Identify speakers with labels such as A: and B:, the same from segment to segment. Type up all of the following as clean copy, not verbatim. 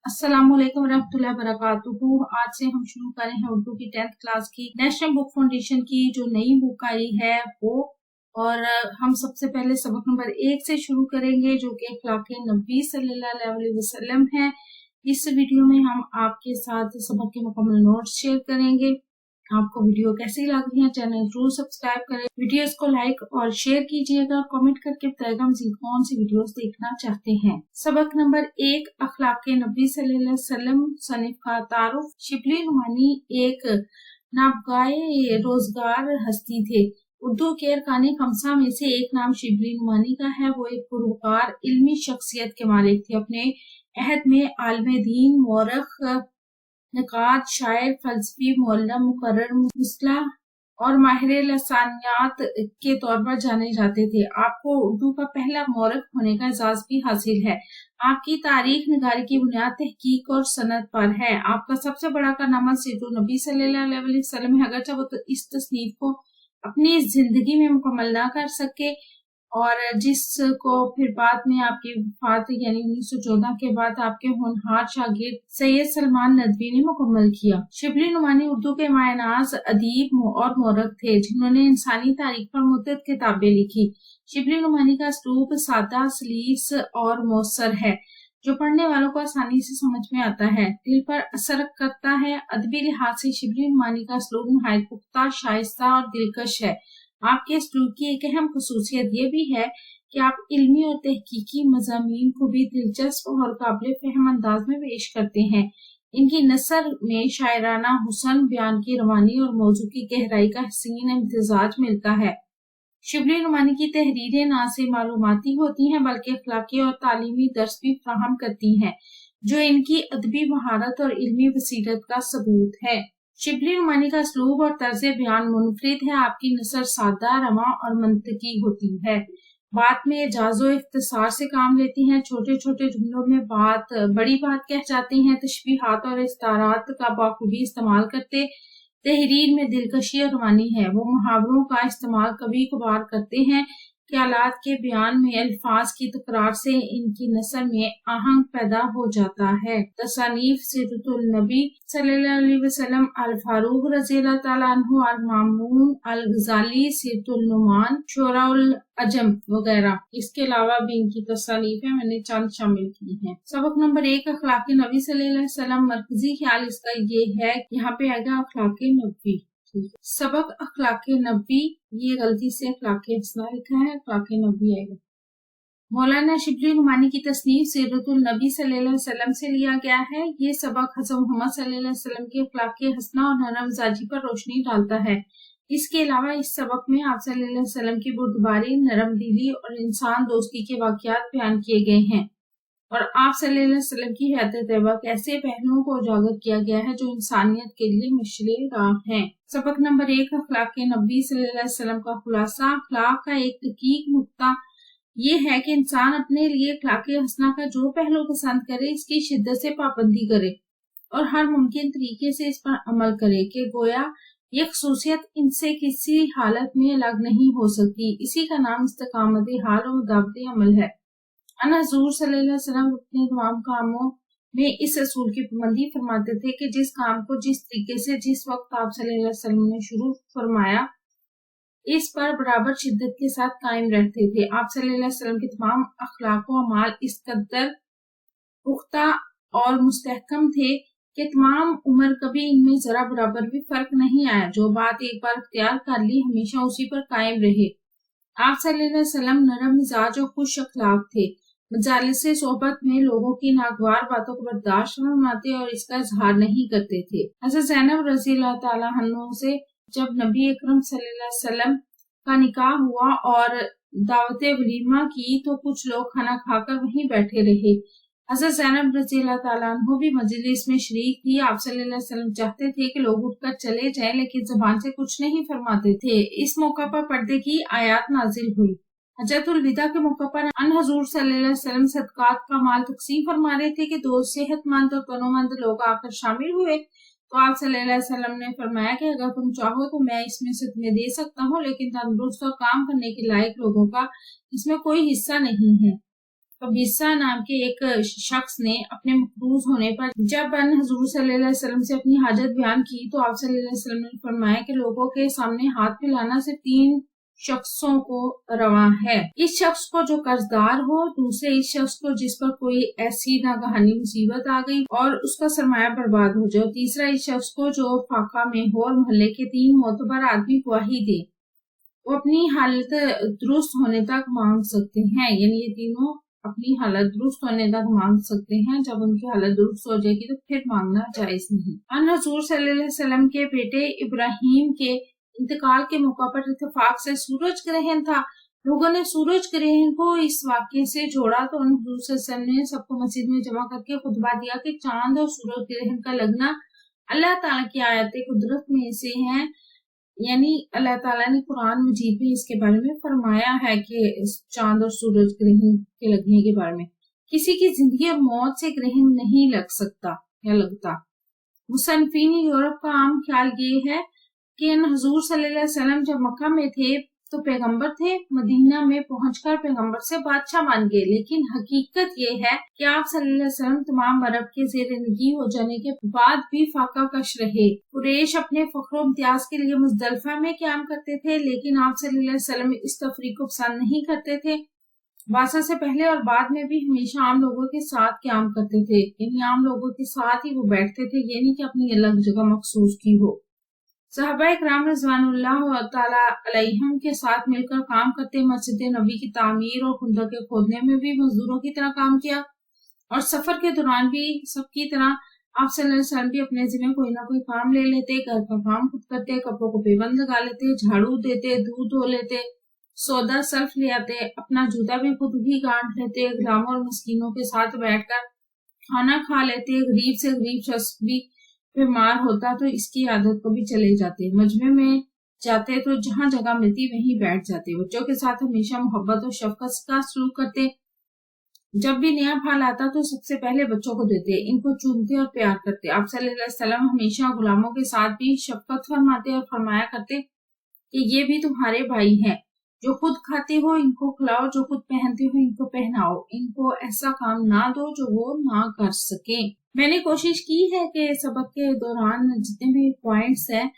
A: अस्सलाम वालेकुम रहमतुल्लाहि वबरकातुहू। आज से हम शुरू कर रहे हैं उर्दू की 10th क्लास की नेशनल बुक फाउंडेशन की जो नई बुक आई है वो। और हम सबसे पहले सबक नंबर 1 से शुरू करेंगे जो कि अखलाक़े नबी सल्लल्लाहु अलैहि वसल्लम है। इस वीडियो में हम आपके साथ सबक के मुकम्मल नोट्स शेयर करेंगे। आपको वीडियो कैसी लग रही है, चैनल जरूर सब्सक्राइब करें, वीडियोस को लाइक और शेयर कीजिएगा, कमेंट करके बताइएगा मज़ीद कौन सी वीडियोस देखना चाहते हैं। सबक नंबर 1 अखलाक़े नबी सल्लल्लाहु अलैहि वसल्लम। सनीफ का तारुफ। शिबली नुमानी एक नाबगाए रोजगार हस्ती थे। उर्दू के अरकान खमसा में से एक नाम शिबली नुमानी का है। वो एक पुरवकार इल्मी शख्सियत के मालिक थे। अपने अहद में आलिम दीन, मौरख, नकाद, शायर, फलसफी, मुअल्लिम, मुकर्रर, मुस्लह और माहिर लसानियात के तौर पर जाने जाते थे। आपको उर्दू का पहला मौरख होने का एजाज भी हासिल है। आपकी तारीख निगारी की बुनियाद तहकीक और सनद पर है। आपका सबसे बड़ा कारनामा सीरतुन नबी सल्लल्लाहु अलैहि वसल्लम है। अगरचे वो इस तसनीफ को अपनी जिंदगी में मुकम्मल ना कर सके और जिसको फिर बाद में आपकी वफात यानी 1914 के बाद आपके होनहार शागिर्द सैयद सलमान नदवी ने मुकम्मल किया। शिबली नुमानी उर्दू के मायनाज अदीब और मौरख थे जिन्होंने इंसानी तारीख पर मुतअद्दिद किताबें लिखी। शिबली नुमानी का उसलूब सादा, सलीस और मौसर है जो पढ़ने वालों को आसानी से समझ में आता है, दिल पर असर करता है। अदबी लिहाज से शिबली नुमानी का उसलूब नहायत पुख्ता, शाइस्ता और दिलकश है। आपके उसलूब की एक अहम खसूसियत ये भी है कि आप इल्मी और तहकीकी मज़ामीन को भी दिलचस्प और काबिल फहम अंदाज में पेश करते हैं। इनकी नसर में शायराना हुस्न, बयान की रवानी और मौजू की गहराई का हसीन इम्तिजाज मिलता है। शिबली नुमानी की तहरीरें न सिर्फ मालूमाती होती हैं बल्कि अखलाकी और तालीमी दर्स भी फराहम करती हैं जो इनकी अदबी महारत और इल्मी बसीरत का सबूत है। शिबली नुमानी का उसलूब और तर्ज बयान मुनफरिद है। आपकी नसर सादा, रमा और मंतकी होती है। बात में एजाजो इख्तिसार से काम लेती हैं। छोटे छोटे जुमलों में बड़ी बात कह जाते हैं। तशबीहात और इस्तारात का बाखूबी इस्तेमाल करते तहरीर में दिलकशी और रवानी है। वो मुहावरों का इस्तेमाल कभी कभार करते हैं। ख्यालात के बयान में अल्फाज की तकरार से इनकी नसर में आहंग पैदा हो जाता है। तसानीफ सीरतुल नबी सल्लल्लाहु अलैहि वसल्लम, अल फारूक रज़ियल्लाहु तआला अन्हु, अल मामून, अल गज़ाली, सीरतुल नुमान, शोराउल अजम वगैरह। इसके अलावा भी इनकी तसानीफ है, मैंने चंद शामिल की हैं। सबक नंबर 1 अखलाक़े नबी सल्लल्लाहु अलैहि वसल्लम। मरकजी ख्याल इसका ये है, यहाँ पे आएगा अखलाक़े नबी। सबक अखलाक़े नबी, ये गलती से अखलाक़े हसना लिखा है, अखलाक़े नबी आएगा। मौलाना शिबली नुमानी की तसनीफ सीरतुल नबी सल्लल्लाहु अलैहि वसल्लम से लिया गया है। ये सबक हज़रत मोहम्मद सल्लल्लाहु अलैहि वसल्लम के अखलाक़े हसना और नरम मिजाजी पर रोशनी डालता है। इसके अलावा इस सबक में आप सल्लल्लाहु अलैहि वसल्लम की बुर्दबारी, नरम दिली और इंसान दोस्ती के वाक़यात बयान किए गए हैं और आप सल्लल्लाहु अलैहि वसल्लम की हयात तैयबा के ऐसे पहलुओं को उजागर किया गया है जो इंसानियत के लिए मशले राह हैं। सबक नंबर 1 अखलाक़े नबी सल्लल्लाहु अलैहि वसल्लम का खुलासा। अखलाक का एक दकीक नुक्ता ये है कि इंसान अपने लिए अखलाक़े हसना का जो पहलू पसंद करे इसकी शिद्दत से पाबंदी करे और हर मुमकिन तरीके से इस पर अमल करे कि गोया ये खसूसियत इनसे किसी हालत में अलग नहीं हो सकती। इसी का नाम इस्तिकामत हाल और दावत अमल है। हुज़ूर सल्लल्लाहु अलैहि वसल्लम अपने तमाम कामों में इस असूल की पाबंदी फरमाते थे कि जिस काम को जिस तरीके से जिस वक्त आप सल्लल्लाहु अलैहि वसल्लम ने शुरू फरमाया इस पर बराबर शिद्दत के साथ कायम रहते थे। आप सल्लल्लाहु अलैहि वसल्लम के तमाम अखलाक व अमाल इस कदर पुख्ता और मुस्तहकम थे कि तमाम उम्र कभी इनमें जरा बराबर भी फर्क नहीं आया। जो बात एक बार इख्तियार कर ली हमेशा उसी पर कायम रहे। आप सल्लल्लाहु अलैहि वसल्लम नरम मिजाज और खुश अखलाक थे। मजालिसे सोहबत में लोगों की नागवार बातों को बर्दाश्त फरमाते और इसका इजहार नहीं करते थे। हज़रत ज़ैनब रज़ियल्लाहु तआला अन्हा से जब नबी अकरम सल्लल्लाहु अलैहि वसल्लम का निकाह हुआ और दावत वलीमा की तो कुछ लोग खाना खाकर वहीं बैठे रहे। हज़रत ज़ैनब रज़ियल्लाहु तआला अन्हा भी मजलिस में शरीक थी। आप सल्लल्लाहु अलैहि वसल्लम चाहते थे कि लोग उठकर चले जाएं लेकिन ज़बान से कुछ नहीं फरमाते थे। इस मौका पर पर्दे की आयत नाजिल हुई। हज्जतुल विदा के मौका पर हुज़ूर सल्लल्लाहु अलैहि वसल्लम सदकात का माल तकसीम फरमा रहे थे कि दो सेहतमंद और तनोमंद लोग आकर शामिल हुए तो आप सल्लल्लाहु अलैहि वसल्लम ने फरमाया कि अगर तुम चाहो तो मैं इसमें से तुम्हें दे सकता हूँ, लेकिन तंदुरुस्त और काम करने के लायक लोगों का इसमें कोई हिस्सा नहीं है। قبیصہ نام کے ایک شخص نے اپنے مقروض ہونے پر جب حضور صلی اللہ علیہ وسلم سے اپنی حاجت بیان کی تو آپ صلی اللہ علیہ وسلم نے فرمایا کہ لوگوں کے سامنے ہاتھ پھیلانا سے 3 شخصوں کو رواں ہے: اس شخص کو جو قرضدار ہو، دوسرے اس شخص کو جس پر کوئی ایسی ناگہانی مصیبت آ گئی اور اس کا سرمایہ برباد ہو جائے، تیسرا اس شخص کو جو فاقہ میں ہو اور محلے کے 3 معتبر آدمی گواہی دے۔ وہ اپنی حالت درست ہونے تک مانگ سکتے ہیں، یعنی یہ تینوں اپنی حالت درست ہونے تک مانگ سکتے ہیں، جب ان کی حالت درست ہو جائے گی تو پھر مانگنا جائز نہیں۔ حضور صلی اللہ علیہ وسلم کے بیٹے ابراہیم کے انتقال کے موقع پر اتفاق سے سورج گرہن تھا۔ لوگوں نے سورج گرہن کو اس واقعے سے جوڑا تو حضور صلی اللہ علیہ وسلم نے سب کو مسجد میں جمع کر کے خطبہ دیا کہ چاند اور سورج گرہن کا لگنا اللہ تعالیٰ کی آیت قدرت میں سے ہیں، یعنی اللہ تعالیٰ نے قرآن مجید میں اس کے بارے میں فرمایا ہے کہ چاند اور سورج گرہن کے لگنے کے بارے میں کسی کی زندگی اور موت سے گرہن نہیں لگ سکتا یا لگتا۔ مصنفین یورپ کا عام خیال یہ ہے کہ حضور صلی اللہ علیہ وسلم جب مکہ میں تھے تو پیغمبر تھے، مدینہ میں پہنچ کر پیغمبر سے بادشاہ بن گئے، لیکن حقیقت یہ ہے کہ آپ صلی اللہ علیہ وسلم تمام عرب کے زیر نگی ہو جانے کے بعد بھی فاقہ کش رہے۔ قریش اپنے فخر و امتیاز کے لیے مزدلفہ میں قیام کرتے تھے، لیکن آپ صلی اللہ علیہ وسلم اس تفریق کو پسند نہیں کرتے تھے۔ واسطہ سے پہلے اور بعد میں بھی ہمیشہ عام لوگوں کے ساتھ قیام کرتے تھے، یعنی عام لوگوں کے ساتھ ہی وہ بیٹھتے تھے، یہ نہیں کہ اپنی الگ جگہ مخصوص کی ہو۔ صحابہ اکرام رضوان اللہ تعالی علیہم کے ساتھ مل کر کام کرتے، مسجد نبی کی تعمیر اور خندق کے کھودنے میں بھی مزدوروں کی طرح کام کیا، اور سفر کے دوران بھی سب کی طرح آپ صلی اللہ علیہ وسلم بھی اپنے ذمہ کوئی نہ کوئی کام لے لیتے، گھر کا کام خود کرتے، کپڑوں کو پیبند لگا لیتے، جھاڑو دیتے، دودھ دھو لیتے، سودا سلف لے آتے، اپنا جوتا بھی خود ہی گانٹھ لیتے، غلاموں اور مسکینوں کے ساتھ بیٹھ کر کھانا کھا لیتے، غریب سے غریب شخص بھی بیمار ہوتا تو اس کی عادت کو بھی چلے جاتے، مجمع میں جاتے تو جہاں جگہ ملتی وہیں بیٹھ جاتے، بچوں کے ساتھ ہمیشہ محبت اور شفقت کا سلوک کرتے، جب بھی نیا پھل آتا تو سب سے پہلے بچوں کو دیتے، ان کو چومتے اور پیار کرتے۔ آپ صلی اللہ علیہ وسلم ہمیشہ غلاموں کے ساتھ بھی شفقت فرماتے اور فرمایا کرتے کہ یہ بھی تمہارے بھائی ہیں، جو خود کھاتے ہو ان کو کھلاؤ، جو خود پہنتے ہو ان کو پہناؤ، ان کو ایسا کام نہ دو جو وہ نہ کر سکیں۔ میں نے کوشش کی ہے کہ سبق کے دوران جتنے بھی پوائنٹس ہیں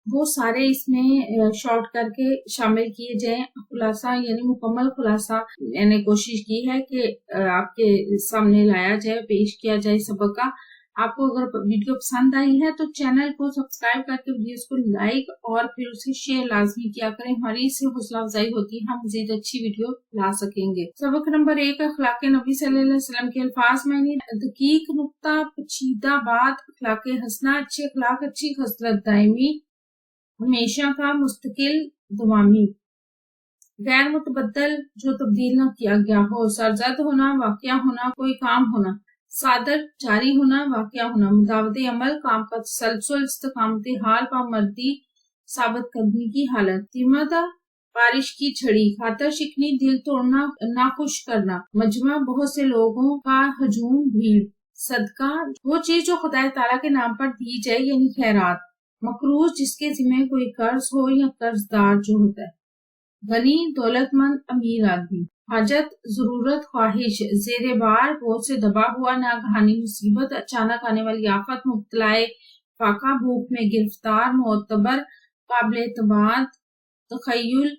A: وہ سارے اس میں شارٹ کر کے شامل کیے جائیں، خلاصہ یعنی مکمل خلاصہ میں نے کوشش کی ہے کہ آپ کے سامنے لایا جائے، پیش کیا جائے سبق کا۔ آپ کو اگر ویڈیو پسند آئی ہے تو چینل کو سبسکرائب کر کے ویڈیوز کو لائک اور پھر اسے شیئر لازمی کیا کریں، ہماری اس سے حوصلہ افزائی ہوتی ہے، ہم مزید اچھی ویڈیو لا سکیں گے۔ سبق نمبر 1، اخلاق نبی صلی اللہ علیہ وسلم کے الفاظ میں دقیق نقطہ، پیچیدہ بات، اخلاق حسنہ، اچھے اخلاق، اچھی خصلت، دائمی، ہمیشہ کا، مستقل، دوامی، غیر متبدل، جو تبدیل نہ کیا گیا ہو، سرزد ہونا، واقعہ ہونا، کوئی کام ہونا، صادر، جاری ہونا، واقعہ ہونا، مداوت عمل، کام کا تسلسل، استقامت حال، پامردی ثابت کرنے کی حالت، تیمادہ، بارش کی چھڑی، خاطر شکنی، دل توڑنا، ناخوش کرنا، مجمع، بہت سے لوگوں کا ہجوم، بھیڑ، صدقہ، وہ چیز جو خدا تعالیٰ کے نام پر دی جائے یعنی خیرات، مقروض، جس کے ذمہ کوئی قرض ہو یا قرض دار جو ہوتا ہے، غنی، دولت مند، امیر آدمی، حاجت، ضرورت، خواہش، زیر بار، بوجھ سے دبا ہوا، ناگہانی مصیبت، اچانک آنے والی آفت، مبتلا فاقہ، بھوک میں گرفتار، معتبر، قابل اعتماد، تخیل،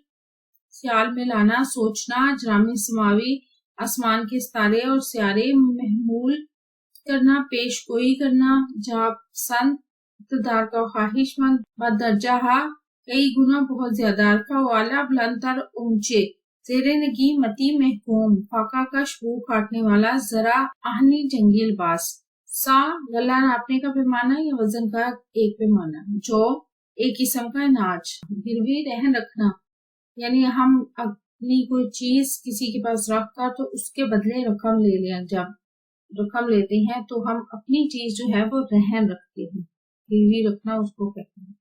A: خیال میں لانا، سوچنا، اجرام سماوی، آسمان کے ستارے اور سیارے، محمول کرنا، پیش گوئی کرنا، جا پسند، اقتدار کا خواہش مند، بدرجہ، کئی گنا بہت زیادہ، عرفہ والا، بلندتر، اونچے، زیر نگی، متی، محکوم، فاقہ کش، بو کاٹنے والا، ذرا، آہنی، جنگی لباس، سا، گلہ ناپنے کا پیمانہ یا وزن کا ایک پیمانہ، جو، ایک قسم کا اناج، گروی، رہن رکھنا، یعنی ہم اپنی کوئی چیز کسی کے پاس رکھ کر تو اس کے بدلے رقم لے لیں، جب رقم لیتے ہیں تو ہم اپنی چیز جو ہے وہ رہن رکھتے ہیں، گروی رکھنا اس کو کہتے ہیں۔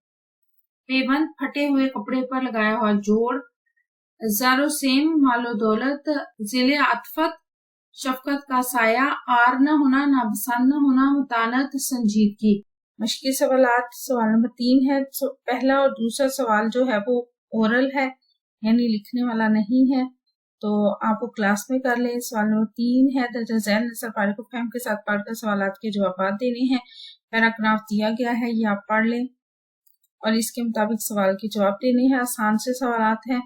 A: پیبند، پھٹے ہوئے کپڑے پر لگایا ہوا جوڑ، زر و سیم، مال و دولت، ذیل عاطفت، شفقت کا سایہ، آر نہ ہونا، ناپسند نہ ہونا، متانت، سنجیدگی۔ مشکل سوالات، سوال نمبر 3 ہے، پہلا اور دوسرا سوال جو ہے وہ اورل ہے یعنی لکھنے والا نہیں ہے، तो आप वो क्लास में कर लें। सवाल नंबर 3 है दर्जा ज़ैल नसर पारे को फहम के साथ पढ़कर सवालात के जवाब देने हैं। पैराग्राफ दिया गया है, ये आप पढ़ लें और इसके मुताबिक सवाल के जवाब देने हैं। आसान से सवालात हैं।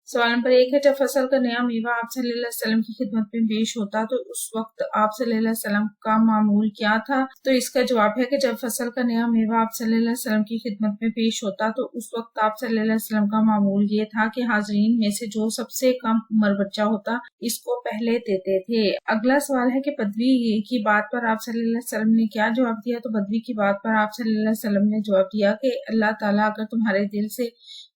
A: सवाल नंबर 1 है, जब फसल का नया मेवा आप सल्लल्लाहु अलैहि वसल्लम की खिदमत में पेश होता तो उस वक्त आप सल्लल्लाहु अलैहि वसल्लम का मामूल क्या था? तो इसका जवाब है कि जब फसल का नया मेवा आप सल्लल्लाहु अलैहि वसल्लम की खिदमत में पेश होता तो उस वक्त आप सल्लल्लाहु अलैहि वसल्लम का मामूल ये था कि हाज़रीन में से जो सबसे कम उम्र बच्चा होता इसको पहले देते थे। अगला सवाल है कि बदवी की बात पर आप सल्लल्लाहु अलैहि वसल्लम ने क्या जवाब दिया? तो बदवी की बात पर आप सल्लल्लाहु अलैहि वसल्लम ने जवाब दिया कि अल्लाह ताला अगर तुम्हारे दिल से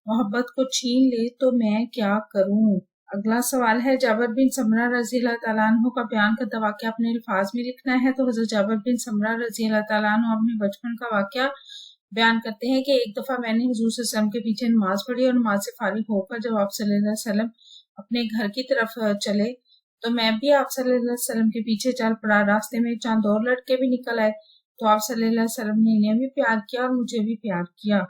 A: मोहब्बत को छीन ले तो मैं क्या करूं? अगला सवाल है, जाबिर बिन समरा रज़ी अल्लाह तआला अन्हु का बयान करता वाक़या अपने अल्फाज में लिखना है। तो हज़रत जाबिर बिन समरा रज़ी अल्लाह तआला अन्हु अपने बचपन का वाक़या बयान करते हैं कि एक दफा मैंने हुज़ूर सल्लल्लाहु अलैहि वसल्लम के पीछे नमाज पढ़ी और नमाज से फारिग होकर जब आप सल्लल्लाहु अलैहि वसल्लम अपने घर की तरफ चले तो मैं भी आप सल्लल्लाहु अलैहि वसल्लम के पीछे चल पड़ा। रास्ते में चंद और लड़के भी निकल आए तो आप सल्लल्लाहु अलैहि वसल्लम ने इन्हें भी प्यार किया और मुझे भी प्यार किया।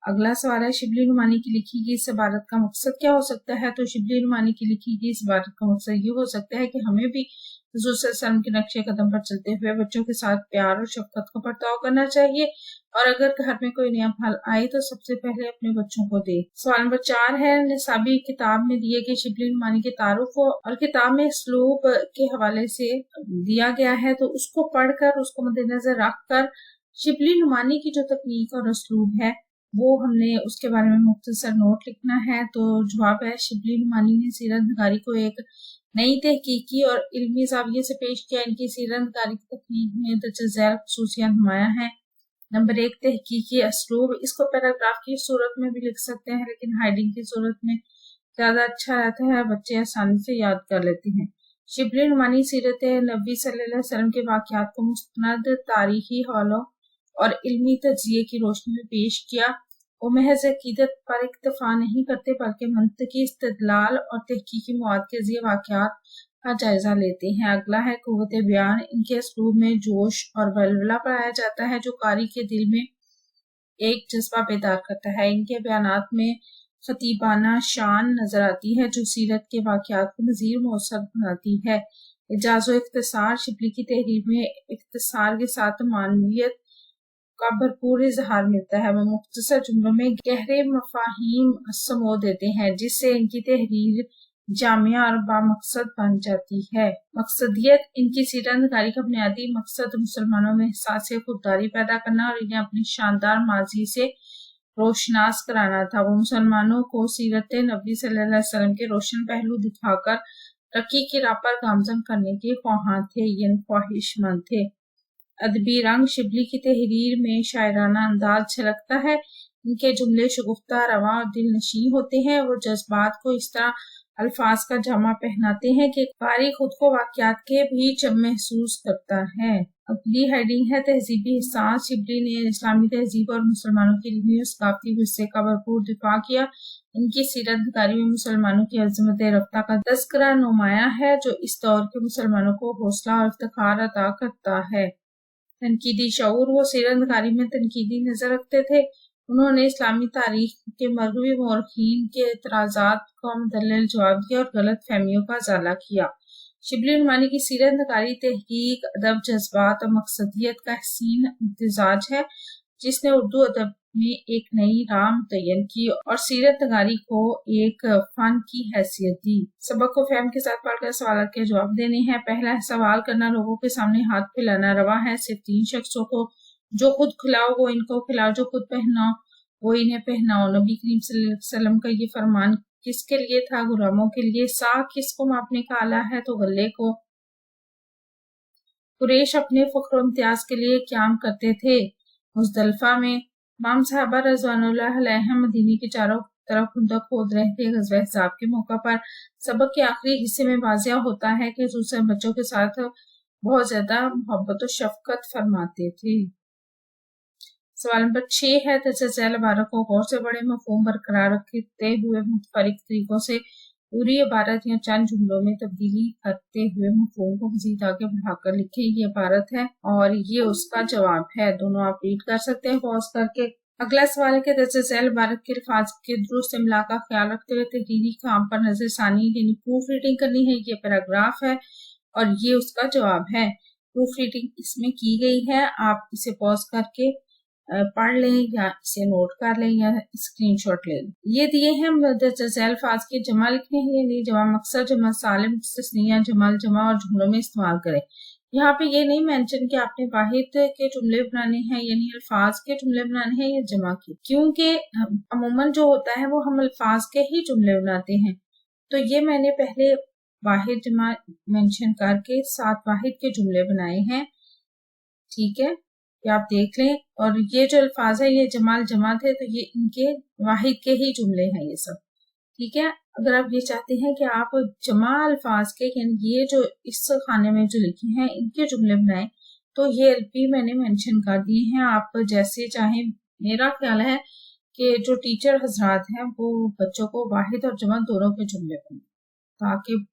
A: अगला सवाल है, शिबली नुमानी की लिखी गई इस इबारत का मकसद क्या हो सकता है? तो शिबली नुमानी की लिखी गई इस इबारत का मकसद ये हो सकता है कि हमें भी हुज़ूर सल्लल्लाहु अलैहि वसल्लम के नक्शे कदम पर चलते हुए बच्चों के साथ प्यार और शफकत का बर्ताव करना चाहिए और अगर घर में कोई नया फल आए तो सबसे पहले अपने बच्चों को दे। सवाल नंबर 4 है, निसाबी किताब में दिए गए शिबली नुमानी के तारुफ और किताब में इसलूब के हवाले से दिया गया है तो उसको पढ़कर उसको मद्देनजर रखकर शिबली नुमानी की जो तकनीक और इसलूब है वो हमने उसके बारे में मुख्तसर नोट लिखना है। तो जवाब है, शिबली नुमानी ने सीरत नगारी को एक नई तहकीकी और इल्मी ज़ाविये से पेश किया। इनकी सीरत नगारी की तकनीक में दर्जा ज़ैल खुसूसियात नुमाया है। नंबर 1, तहकीकी असलूब। इसको पैराग्राफ की सूरत में भी लिख सकते हैं लेकिन हाइडिंग की सूरत में ज्यादा अच्छा रहता है, बच्चे आसानी से याद कर लेते हैं। शिबली नुमानी सीरत नबी सल्लल्लाहु अलैहि वसल्लम के वाक़यात को मुस्तनद तारीखी हवालों और इल्मी तज्ज़िये की रोशनी में पेश किया। वो महज अकीदत पर इक्तफा नहीं करते बल्कि मंतकी इस्तदलाल और तहकीकी मवाद के ज़रिए वाक़यात का जायजा लेते हैं। अगला है कुव्वत बयान। इनके असलूब में जोश और वलवला पाया जाता है जो कारी के दिल में एक जज्बा पैदा करता है। इनके बयानात में खतीबाना शान नजर आती है जो सीरत के वाक़यात को मज़ीद मौसर बनाती है। इजाज़ो इख्तिसार। शिबली की तहरीर में इख्तिसार के साथ मानवियत का भरपूर इजहार मिलता है। वो मुख्तसर जुमलों में गहरे मफाहीम समो देते हैं जिससे इनकी तहरीर जामिया और बामकसद बन जाती है। मकसदियत। इनकी सीरत नगारी का बुनियादी मकसद मुसलमानों में एहसास खुददारी पैदा करना और इन्हें अपनी शानदार माजी से रोशनास कराना था। वो मुसलमानों को सीरत नबी सल्लल्लाहु अलैहि वसल्लम के रोशन पहलू दिखाकर तरक्की की राह पर गामजन करने के ख्वाहां थे, यानी ख्वाहिशमंद थे। अदबी रंग। शिबली की तहरीर में शायराना अंदाज छलकता है। इनके जुमले शगुफ्ता, रवा और दिल नशी होते हैं। वो जज्बात को इस तरह अल्फाज का जामा पहनाते हैं कि कारी खुद को वाक़यात के भी जब महसूस करता है। अगली हेडिंग है तहजीबी एहसास। शिबली ने इस्लामी तहजीब और मुसलमानों के इल्मी और सकाफती विरसे का भरपूर दिफा किया। इनकी सीरत नगारी में मुसलमानों की अज़मत रफ्ता का तज़किरा नुमाया है जो इस दौर के मुसलमानों को हौसला और इफ्तिखार अता करता है। तनकीदी शऊर। वो सीरत नगारी में तनकीदी नजर रखते थे। उन्होंने इस्लामी तारीख के मरहूमी मौरखीन के एतराज़ात का मुदल्लल जवाब दिया और गलत फहमियों का इज़ाला किया। शिबली नुमानी की सीरत नगारी तहकीक, अदब, जज्बात और मकसदियत का हसीन इम्तिजाज है जिसने उर्दू अदब में एक नई राह मुतय्यन की और सीरत नगारी को एक फन की हैसियत दी। सबक को फहम के साथ पढ़कर सवाल के जवाब देने हैं। पहला है, सवाल करना, लोगों के सामने हाथ फैलाना रवा है। सिर्फ 3 शख्सों को, जो खुद खिलाओ वो इनको खिलाओ, जो खुद पहनाओ वो इन्हें पहनाओ। नबी करीम सल्लल्लाहु अलैहि वसल्लम का ये फरमान किसके लिए था? गुलामों के लिए। सा किसको मापने का आला है? तो गले को। कुरैश अपने फख्र इम्तियाज के लिए क़याम करते थे। मुज़दलिफा में इमाम साहबा रज़वानुल्लाह अलैहिम मदीने के चारों तरफ खुंदक खोद रहे थे। ग़ज़वा अहज़ाब के मौका पर सबक के आखिरी हिस्से में वाज़िया होता है कि हुज़ूर बच्चों के साथ बहुत ज्यादा मोहब्बत और शफकत फरमाते थे। सवाल नंबर 6 है, दर्जा झैल इबारत को गौर से बड़े मफहूम बरकरार रखते हुए मुख्तलिफ तरीकों से पूरी इबारत या चंद जुमलों में तब्दीली करते हुए मफहूम को मजीद आगे बढ़ाकर लिखे। ये इबारत है और ये उसका जवाब है। दोनों आप रीड कर सकते हैं पॉज करके। अगला सवाल है कि दर्ज झैल भारत के अल्फाज के दुरुस्त इमला का ख्याल रखते हुए तहरीरी काम पर नजर सानी यानी प्रूफ रीडिंग करनी है। ये पैराग्राफ है और ये उसका जवाब है। प्रूफ रीडिंग इसमें की गई है, आप इसे पॉज करके पढ़ लें या इसे नोट कर लें या स्क्रीनशॉट ले लें। ये दिए हैं दर्ज झैल अल्फाज के जमा लिखने हैं, यानी जमा मकसद, जमा सालिम, तस्नीया, जमाल, जमा और जुमलों में इस्तेमाल करें। यहाँ पे ये नहीं मेंशन कि आपने वाहिद के जुमले बनाने हैं यानी अल्फाज के जुमले बनाने हैं या जमा के, क्योंकि अमूमन जो होता है वो हम अल्फाज के ही जुमले बनाते हैं। तो ये मैंने पहले वाहिद जमा मेंशन करके 7 वाहिद के जुमले बनाए हैं, ठीक है, ये आप देख लें। और ये जो अल्फाज है ये जमाल जमा थे, तो ये इनके वाहिद के ही जुमले हैं ये सब, ठीक है। अगर आप ये चाहते हैं कि आप जमा अल्फाज के यानी ये जो इस खाने में जो लिखे हैं इनके जुमले बनाएं, तो ये भी मैंने मेंशन कर दिए हैं, आप जैसे चाहें। मेरा ख्याल है कि जो टीचर हजरात हैं वो बच्चों को वाहिद और जमा दोनों के जुमले बनाएं, ताकि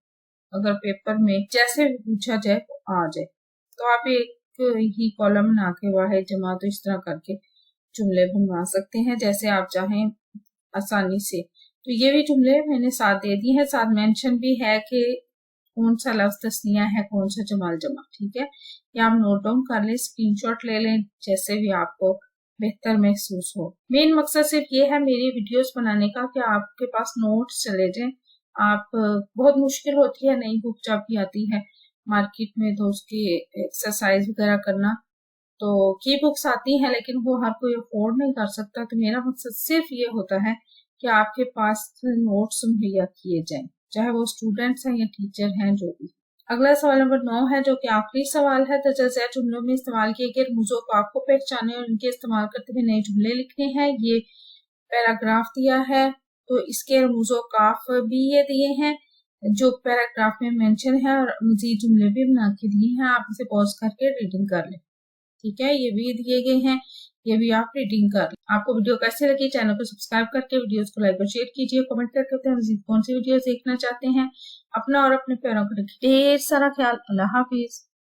A: अगर पेपर में जैसे भी पूछा जाए वो आ जाए। तो आप एक ही कॉलम बना के वाहिद जमा तो इस तरह करके जुमले बनवा सकते हैं जैसे आप चाहें आसानी से। तो ये भी जुमले मैंने साथ दे दिए हैं, साथ मेंशन भी है कि कौन सा लफ्ज तस्निया है, कौन सा जमाल जमा, ठीक है। या आप नोट डाउन कर लें, स्क्रीनशॉट ले लें, जैसे भी आपको बेहतर महसूस हो। मेन मकसद सिर्फ ये है मेरी वीडियोस बनाने का कि आपके पास नोट्स चले जाएं। आप बहुत मुश्किल होती है नई बुक जब भी आती है मार्केट में तो उसकी एक्सरसाइज वगैरह करना, तो की बुक्स आती हैं लेकिन वो हर कोई अफोर्ड नहीं कर सकता। तो मेरा मकसद सिर्फ ये होता है कि आपके पास नोट्स मुहैया किए जाएं, चाहे वो स्टूडेंट्स हैं या टीचर हैं जो भी। अगला सवाल नंबर 9 है जो कि आखिरी सवाल है। दर्ज झैल जुमलों में इस्तेमाल किए गए रमूज़ व काफ को पहचाने और इनके इस्तेमाल करते हुए नए जुमले लिखने हैं। ये पैराग्राफ दिया है तो इसके रमूज़ व काफ भी ये दिए हैं जो पैराग्राफ में मेंशन है, और मजीद जुमले भी बना के दिए हैं, आप इसे पॉज करके रीडिंग कर लें, ठीक है। ये भी दिए गए हैं, ये भी आप रीडिंग कर लें। आपको वीडियो कैसे लगी, चैनल को सब्सक्राइब करके वीडियोस को लाइक और शेयर कीजिए, कमेंट करके मजीद कौन सी वीडियोस देखना चाहते हैं। अपना और अपने प्यारों को रखिए ढेर सारा ख्याल। अल्लाह हाफिज।